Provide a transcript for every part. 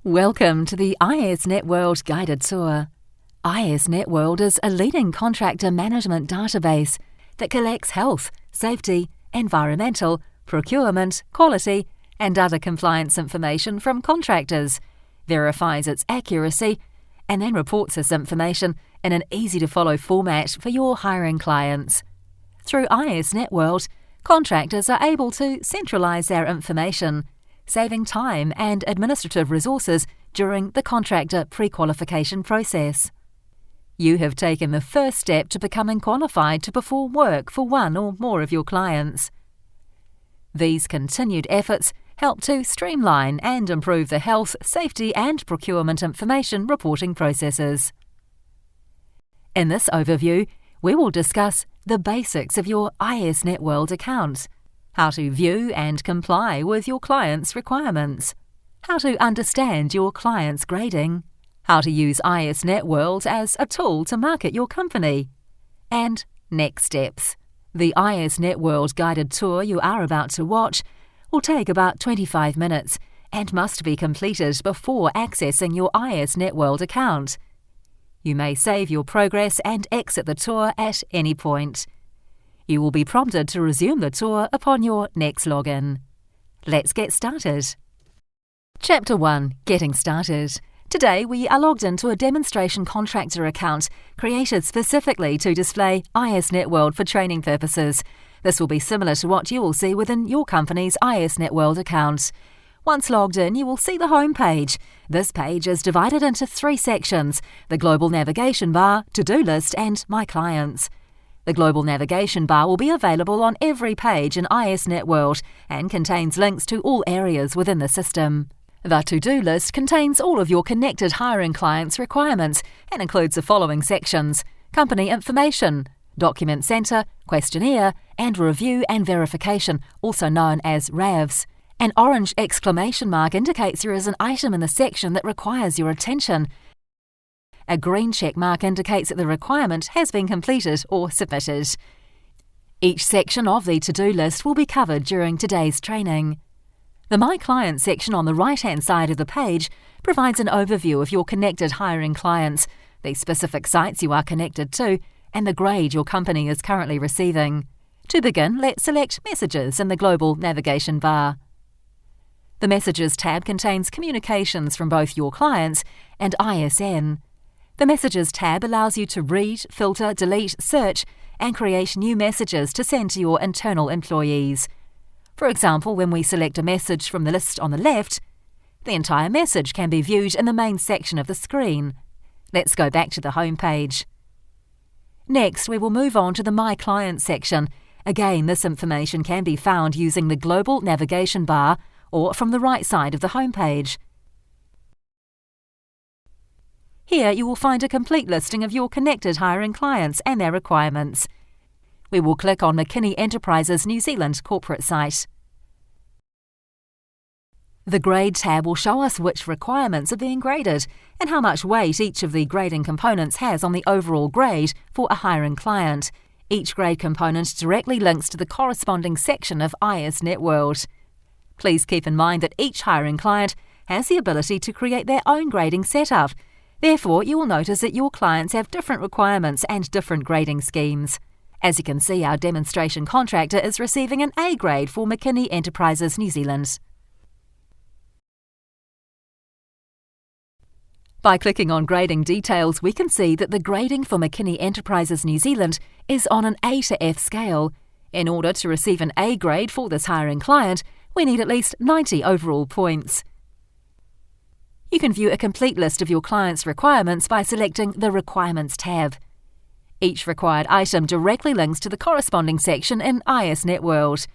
Welcome to the ISNet World guided tour. ISNet World is a leading contractor management database that collects health, safety, environmental, procurement, quality, and other compliance information from contractors, verifies its accuracy, and then reports this information in an easy-to-follow format for your hiring clients. Through ISNet World, contractors are able to centralise their information, saving time and administrative resources during the contractor pre-qualification process. You have taken the first step to becoming qualified to perform work for one or more of your clients. These continued efforts help to streamline and improve the health, safety and procurement information reporting processes. In this overview, we will discuss the basics of your ISNet World account, how to view and comply with your clients' requirements, how to understand your clients' grading, how to use ISNet World as a tool to market your company, and next steps. The ISNet World guided tour you are about to watch will take about 25 minutes and must be completed before accessing your ISNet World account. You may save your progress and exit the tour at any point. You will be prompted to resume the tour upon your next login. Let's get started. Chapter 1. Getting started. Today we are logged into a demonstration contractor account created specifically to display ISNet World for training purposes. This will be similar to what you will see within your company's ISNet World account. Once logged in, you will see the home page. This page is divided into 3 sections: the Global Navigation Bar, To-Do List and My Clients. The Global Navigation Bar will be available on every page in ISNet World and contains links to all areas within the system. The To-Do List contains all of your connected hiring clients' requirements and includes the following sections: Company Information, Document Center, Questionnaire, and Review and Verification, also known as RAVs. An orange exclamation mark indicates there is an item in the section that requires your attention. A green check mark indicates that the requirement has been completed or submitted. Each section of the to-do list will be covered during today's training. The My Client section on the right-hand side of the page provides an overview of your connected hiring clients, the specific sites you are connected to, and the grade your company is currently receiving. To begin, let's select Messages in the Global Navigation Bar. The Messages tab contains communications from both your clients and ISN. The Messages tab allows you to read, filter, delete, search, and create new messages to send to your internal employees. For example, when we select a message from the list on the left, the entire message can be viewed in the main section of the screen. Let's go back to the home page. Next, we will move on to the My Client section. Again, this information can be found using the Global Navigation Bar or from the right side of the home page. Here you will find a complete listing of your connected hiring clients and their requirements. We will click on McKinney Enterprises New Zealand corporate site. The Grade tab will show us which requirements are being graded and how much weight each of the grading components has on the overall grade for a hiring client. Each grade component directly links to the corresponding section of ISNet World. Please keep in mind that each hiring client has the ability to create their own grading setup. Therefore, you will notice that your clients have different requirements and different grading schemes. As you can see, our demonstration contractor is receiving an A grade for McKinney Enterprises New Zealand. By clicking on Grading Details, we can see that the grading for McKinney Enterprises New Zealand is on an A to F scale. In order to receive an A grade for this hiring client, we need at least 90 overall points. You can view a complete list of your client's requirements by selecting the Requirements tab. Each required item directly links to the corresponding section in ISNet World.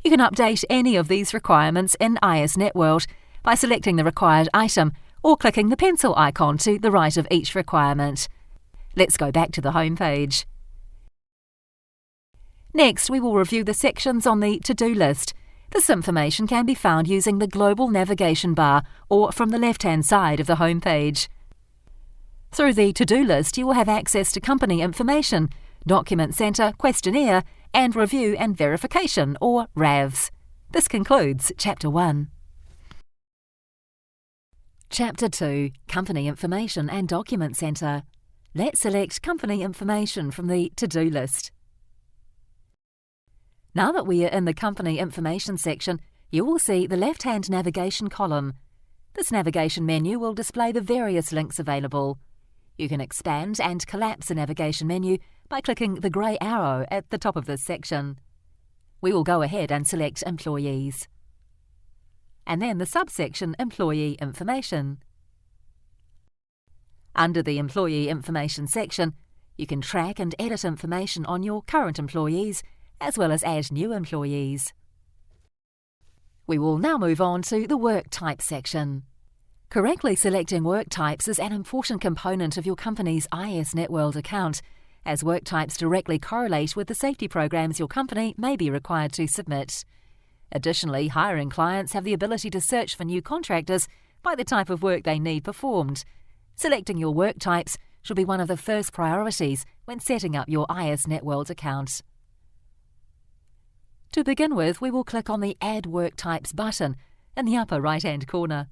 You can update any of these requirements in ISNet World by selecting the required item or clicking the pencil icon to the right of each requirement. Let's go back to the home page. Next, we will review the sections on the to-do list. This information can be found using the Global Navigation Bar or from the left-hand side of the home page. Through the to-do list, you will have access to Company Information, Document Center, Questionnaire, and Review and Verification, or RAVs. This concludes Chapter 1. Chapter 2, Company Information and Document Centre. Let's select Company Information from the To-Do list. Now that we are in the Company Information section, you will see the left-hand navigation column. This navigation menu will display the various links available. You can expand and collapse the navigation menu by clicking the grey arrow at the top of this section. We will go ahead and select Employees. And then the subsection Employee Information. Under the Employee Information section, you can track and edit information on your current employees, as well as add new employees. We will now move on to the Work Type section. Correctly selecting work types is an important component of your company's IS Networld account, as work types directly correlate with the safety programs your company may be required to submit. Additionally, hiring clients have the ability to search for new contractors by the type of work they need performed. Selecting your work types should be one of the first priorities when setting up your IS Networld account. To begin with, we will click on the Add Work Types button in the upper right-hand corner.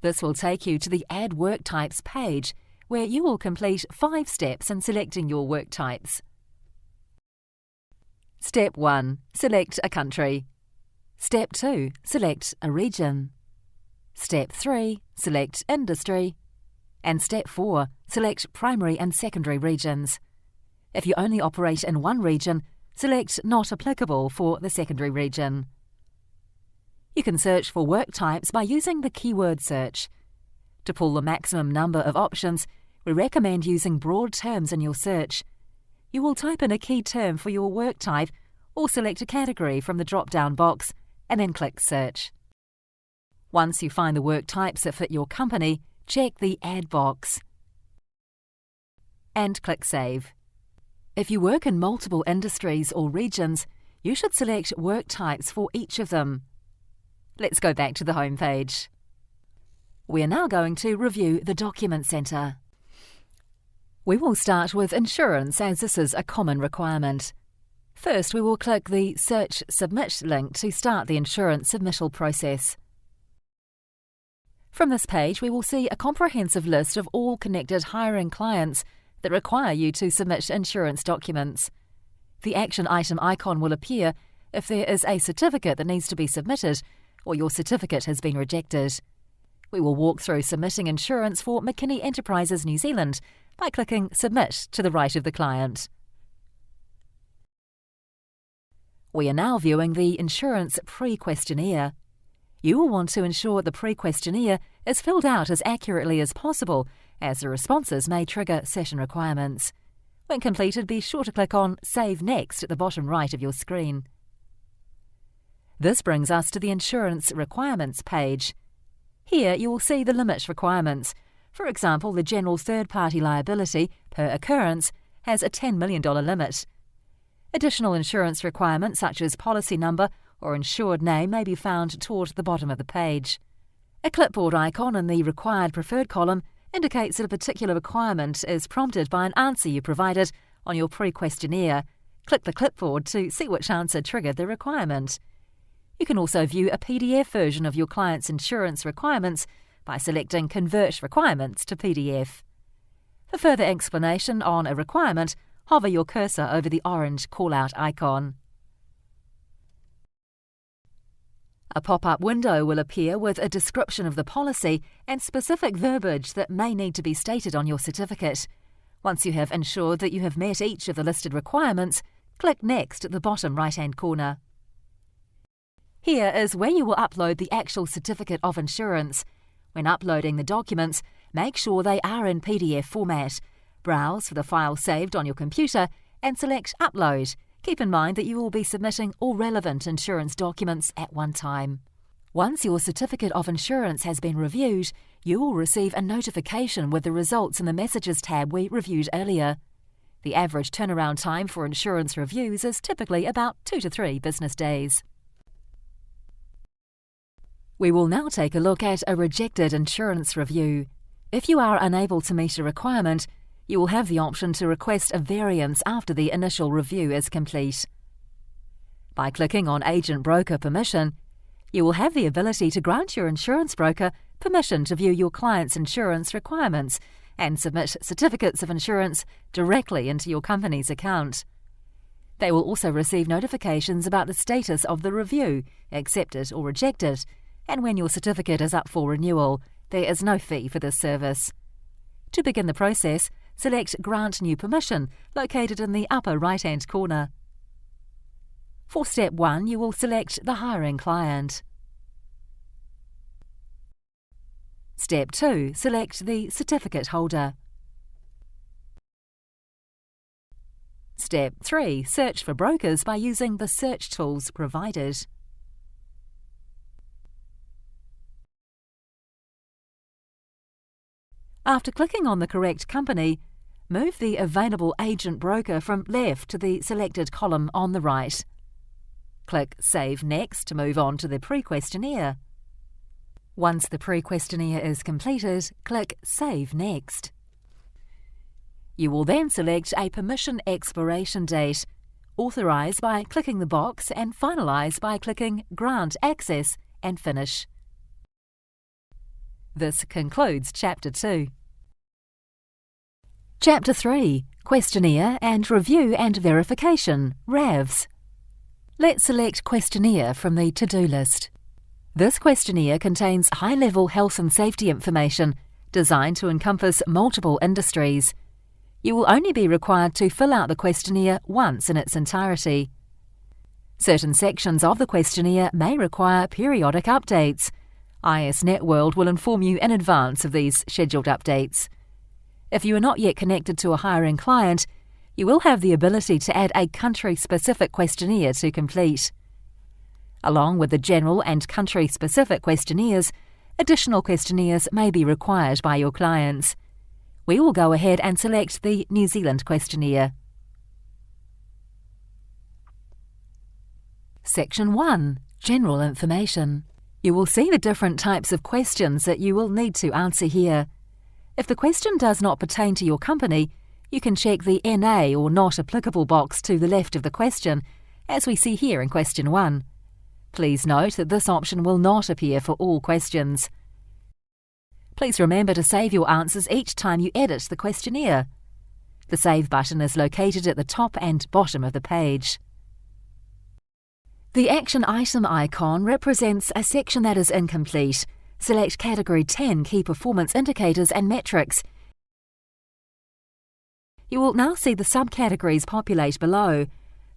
This will take you to the Add Work Types page, where you will complete 5 steps in selecting your work types. Step 1. Select a country. Step 2. Select a region. Step 3. Select industry. And Step 4. Select primary and secondary regions. If you only operate in one region, select Not Applicable for the secondary region. You can search for work types by using the keyword search. To pull the maximum number of options, we recommend using broad terms in your search. You will type in a key term for your work type or select a category from the drop-down box and then click Search. Once you find the work types that fit your company, check the Add box and click Save. If you work in multiple industries or regions, you should select work types for each of them. Let's go back to the home page. We are now going to review the Document Centre. We will start with insurance, as this is a common requirement. First, we will click the Search Submit link to start the insurance submittal process. From this page, we will see a comprehensive list of all connected hiring clients that require you to submit insurance documents. The action item icon will appear if there is a certificate that needs to be submitted or your certificate has been rejected. We will walk through submitting insurance for McKinney Enterprises New Zealand by clicking Submit to the right of the client. We are now viewing the insurance pre-questionnaire. You will want to ensure the pre-questionnaire is filled out as accurately as possible, as the responses may trigger session requirements. When completed, be sure to click on Save Next at the bottom right of your screen. This brings us to the Insurance Requirements page. Here you will see the limit requirements. For example, the general third-party liability per occurrence has a $10 million limit. Additional insurance requirements such as policy number or insured name may be found toward the bottom of the page. A clipboard icon in the Required Preferred column indicates that a particular requirement is prompted by an answer you provided on your pre-questionnaire. Click the clipboard to see which answer triggered the requirement. You can also view a PDF version of your client's insurance requirements by selecting Convert Requirements to PDF. For further explanation on a requirement, hover your cursor over the orange call-out icon. A pop-up window will appear with a description of the policy and specific verbiage that may need to be stated on your certificate. Once you have ensured that you have met each of the listed requirements, click Next at the bottom right-hand corner. Here is where you will upload the actual certificate of insurance. When uploading the documents, make sure they are in PDF format. Browse for the file saved on your computer and select Upload. Keep in mind that you will be submitting all relevant insurance documents at one time. Once your certificate of insurance has been reviewed, you will receive a notification with the results in the Messages tab we reviewed earlier. The average turnaround time for insurance reviews is typically about 2 to 3 business days. We will now take a look at a rejected insurance review. If you are unable to meet a requirement, you will have the option to request a variance after the initial review is complete. By clicking on Agent Broker Permission, You will have the ability to grant your insurance broker permission to view your client's insurance requirements and submit certificates of insurance directly into your company's account. They will also receive notifications about the status of the review, accept it or reject it, and when your certificate is up for renewal, there is no fee for this service. To begin the process, select Grant New Permission, located in the upper right-hand corner. For Step 1, you will select the hiring client. Step 2, select the certificate holder. Step 3, search for brokers by using the search tools provided. After clicking on the correct company, move the available agent broker from left to the selected column on the right. Click Save Next to move on to the pre-questionnaire. Once the pre-questionnaire is completed, click Save Next. You will then select a permission expiration date, authorise by clicking the box and finalise by clicking Grant Access and Finish. This concludes Chapter 2. Chapter 3, Questionnaire and Review and Verification, RAVs. Let's select Questionnaire from the to-do list. This questionnaire contains high-level health and safety information designed to encompass multiple industries. You will only be required to fill out the questionnaire once in its entirety. Certain sections of the questionnaire may require periodic updates. IS Networld will inform you in advance of these scheduled updates. If you are not yet connected to a hiring client, you will have the ability to add a country-specific questionnaire to complete. Along with the general and country-specific questionnaires, additional questionnaires may be required by your clients. We will go ahead and select the New Zealand questionnaire. Section 1. General Information. You will see the different types of questions that you will need to answer here. If the question does not pertain to your company, you can check the NA or Not Applicable box to the left of the question, as we see here in Question 1. Please note that this option will not appear for all questions. Please remember to save your answers each time you edit the questionnaire. The Save button is located at the top and bottom of the page. The action item icon represents a section that is incomplete. Select Category 10 Key Performance Indicators and Metrics. You will now see the subcategories populate below.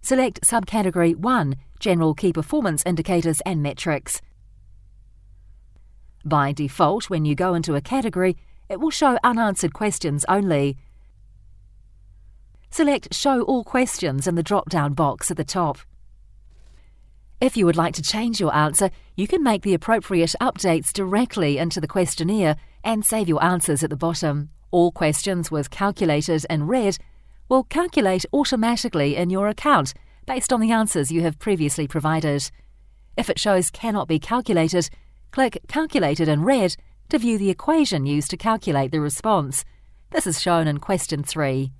Select Subcategory 1 General Key Performance Indicators and Metrics. By default, when you go into a category, it will show unanswered questions only. Select Show All Questions in the drop-down box at the top. If you would like to change your answer, you can make the appropriate updates directly into the questionnaire and save your answers at the bottom. All questions with Calculated in red will calculate automatically in your account based on the answers you have previously provided. If it shows Cannot Be Calculated, click Calculated in red to view the equation used to calculate the response. This is shown in Question 3.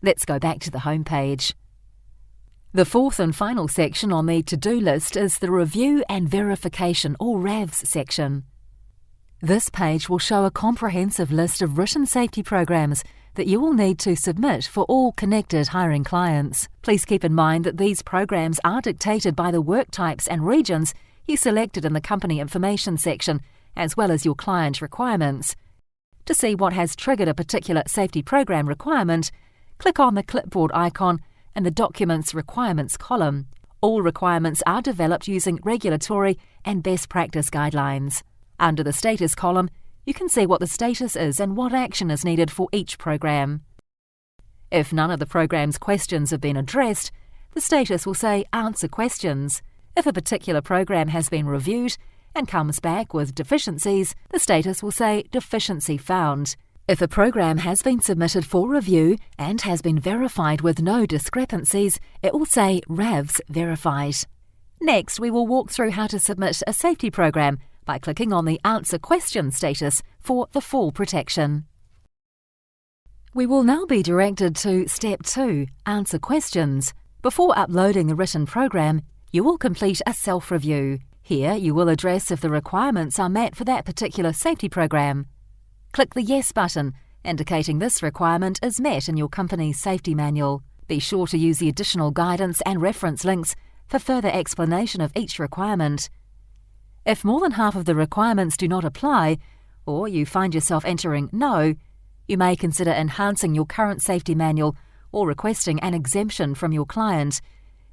Let's go back to the home page. The fourth and final section on the to-do list is the Review and Verification, or RAVs section. This page will show a comprehensive list of written safety programs that you will need to submit for all connected hiring clients. Please keep in mind that these programs are dictated by the work types and regions you selected in the Company Information section, as well as your client requirements. To see what has triggered a particular safety program requirement, click on the clipboard icon in the Documents Requirements column. All requirements are developed using regulatory and best practice guidelines. Under the Status column, you can see what the status is and what action is needed for each program. If none of the program's questions have been addressed, the status will say Answer Questions. If a particular program has been reviewed and comes back with deficiencies, the status will say Deficiency Found. If a program has been submitted for review and has been verified with no discrepancies, it will say RAVs Verified. Next, we will walk through how to submit a safety program by clicking on the Answer Question status for the full protection. We will now be directed to Step 2, Answer Questions. Before uploading the written program, You will complete a self-review. Here, you will address if the requirements are met for that particular safety program. Click the Yes button, indicating this requirement is met in your company's safety manual. Be sure to use the additional guidance and reference links for further explanation of each requirement. If more than half of the requirements do not apply, or you find yourself entering No, you may consider enhancing your current safety manual or requesting an exemption from your client.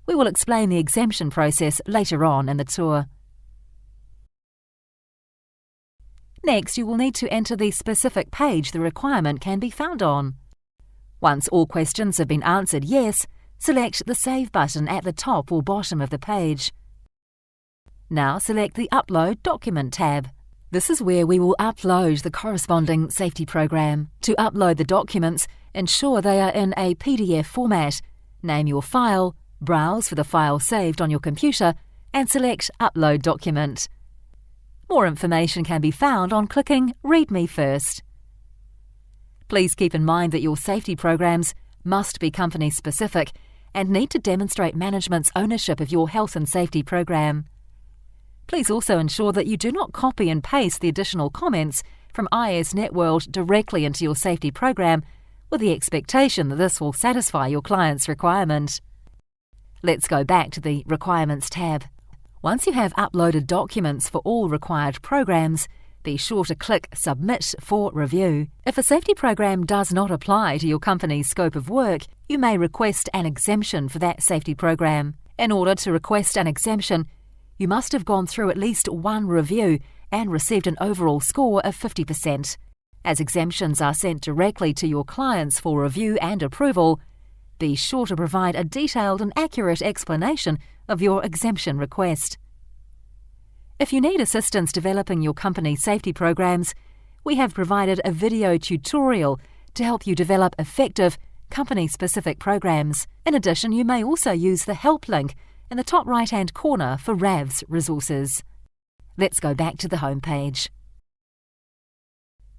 We will explain the exemption process later on in the tour. Next, you will need to enter the specific page the requirement can be found on. Once all questions have been answered yes, select the Save button at the top or bottom of the page. Now select the Upload Document tab. This is where we will upload the corresponding safety program. To upload the documents, ensure they are in a PDF format. Name your file, browse for the file saved on your computer, and select Upload Document. More information can be found on clicking Read Me First. Please keep in mind that your safety programs must be company-specific and need to demonstrate management's ownership of your health and safety program. Please also ensure that you do not copy and paste the additional comments from IS Networld directly into your safety program with the expectation that this will satisfy your client's requirement. Let's go back to the Requirements tab. Once you have uploaded documents for all required programs, be sure to click Submit for review. If a safety program does not apply to your company's scope of work, you may request an exemption for that safety program. In order to request an exemption, you must have gone through at least one review and received an overall score of 50%. As exemptions are sent directly to your clients for review and approval, be sure to provide a detailed and accurate explanation of your exemption request. If you need assistance developing your company's safety programs, we have provided a video tutorial to help you develop effective, company-specific programs. In addition, you may also use the Help link in the top right-hand corner for RAV's resources. Let's go back to the home page.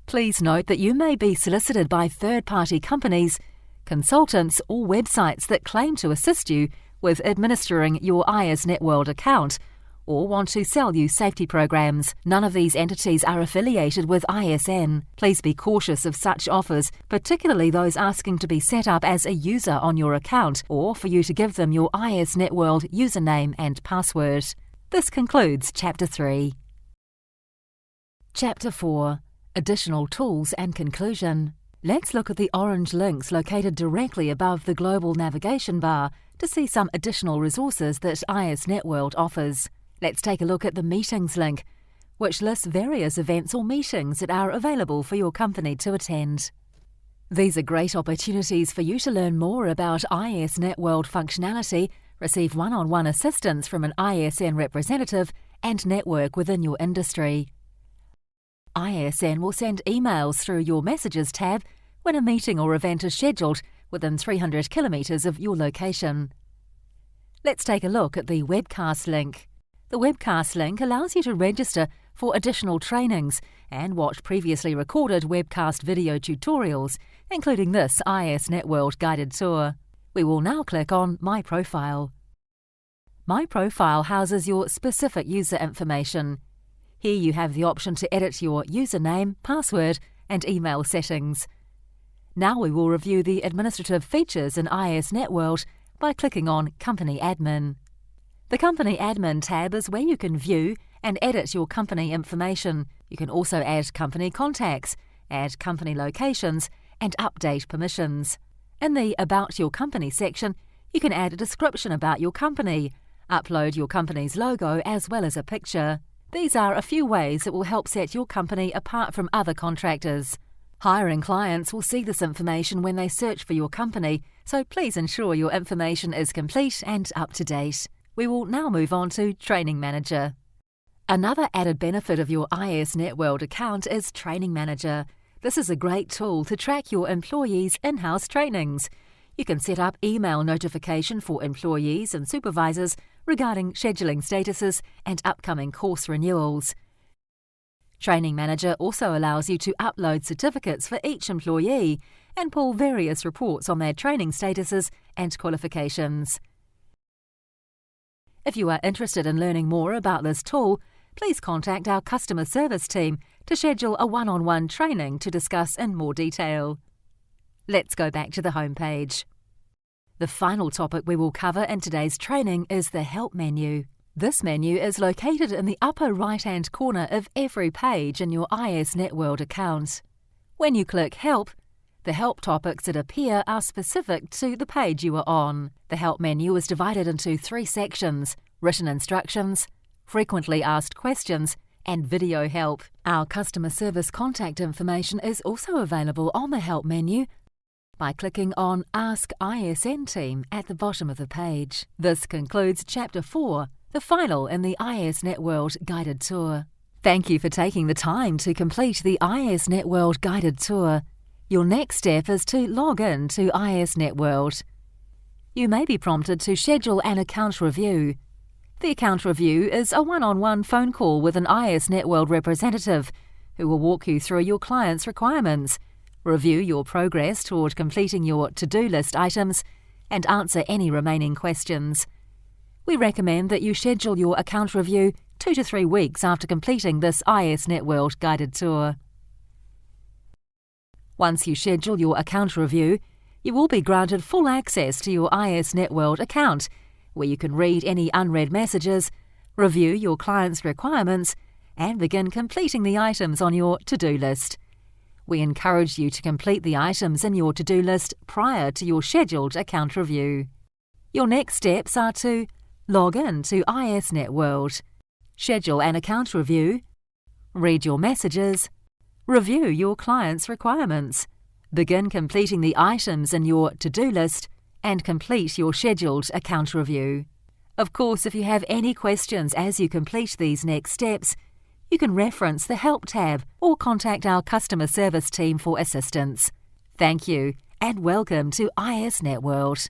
Please note that you may be solicited by third-party companies, consultants or websites that claim to assist you with administering your IS Networld account or want to sell you safety programs. None of these entities are affiliated with ISN. Please be cautious of such offers, particularly those asking to be set up as a user on your account or for you to give them your IS Networld username and password. This concludes Chapter 3. Chapter 4. Additional Tools and Conclusion. Let's look at the orange links located directly above the global navigation bar to see some additional resources that IS Networld offers. Let's take a look at the Meetings link, which lists various events or meetings that are available for your company to attend. These are great opportunities for you to learn more about IS Networld functionality, receive one-on-one assistance from an ISN representative, and network within your industry. ISN will send emails through your Messages tab when a meeting or event is scheduled within 300 kilometres of your location. Let's take a look at the Webcast link. The Webcast link allows you to register for additional trainings and watch previously recorded webcast video tutorials, including this IS Networld guided tour. We will now click on My Profile. My Profile houses your specific user information. Here you have the option to edit your username, password, and email settings. Now we will review the administrative features in IS Networld by clicking on Company Admin. The Company Admin tab is where you can view and edit your company information. You can also add company contacts, add company locations, and update permissions. In the About Your Company section, you can add a description about your company, upload your company's logo as well as a picture. These are a few ways that will help set your company apart from other contractors. Hiring clients will see this information when they search for your company, so please ensure your information is complete and up to date. We will now move on to Training Manager. Another added benefit of your IS Networld account is Training Manager. This is a great tool to track your employees' in-house trainings. You can set up email notification for employees and supervisors regarding scheduling statuses and upcoming course renewals. Training Manager also allows you to upload certificates for each employee and pull various reports on their training statuses and qualifications. If you are interested in learning more about this tool, please contact our customer service team to schedule a one-on-one training to discuss in more detail. Let's go back to the homepage. The final topic we will cover in today's training is the Help menu. This menu is located in the upper right-hand corner of every page in your IS Networld account. When you click Help, the help topics that appear are specific to the page you are on. The Help menu is divided into 3 sections: written instructions, frequently asked questions, and video help. Our customer service contact information is also available on the Help menu by clicking on Ask ISN Team at the bottom of the page. This concludes Chapter 4, the final in the IS Networld guided tour. Thank you for taking the time to complete the IS Networld guided tour. Your next step is to log in to IS Networld. You may be prompted to schedule an account review. The account review is a one-on-one phone call with an IS Networld representative who will walk you through your client's requirements, review your progress toward completing your to-do list items, and answer any remaining questions. We recommend that you schedule your account review 2 to 3 weeks after completing this IS Networld guided tour. Once you schedule your account review, you will be granted full access to your IS Networld account, where you can read any unread messages, review your client's requirements, and begin completing the items on your to-do list. We encourage you to complete the items in your to-do list prior to your scheduled account review. Your next steps are to log in to IS Networld, schedule an account review, read your messages, review your client's requirements, begin completing the items in your to-do list, and complete your scheduled account review. Of course, if you have any questions as you complete these next steps, you can reference the Help tab or contact our customer service team for assistance. Thank you, and welcome to IS Networld.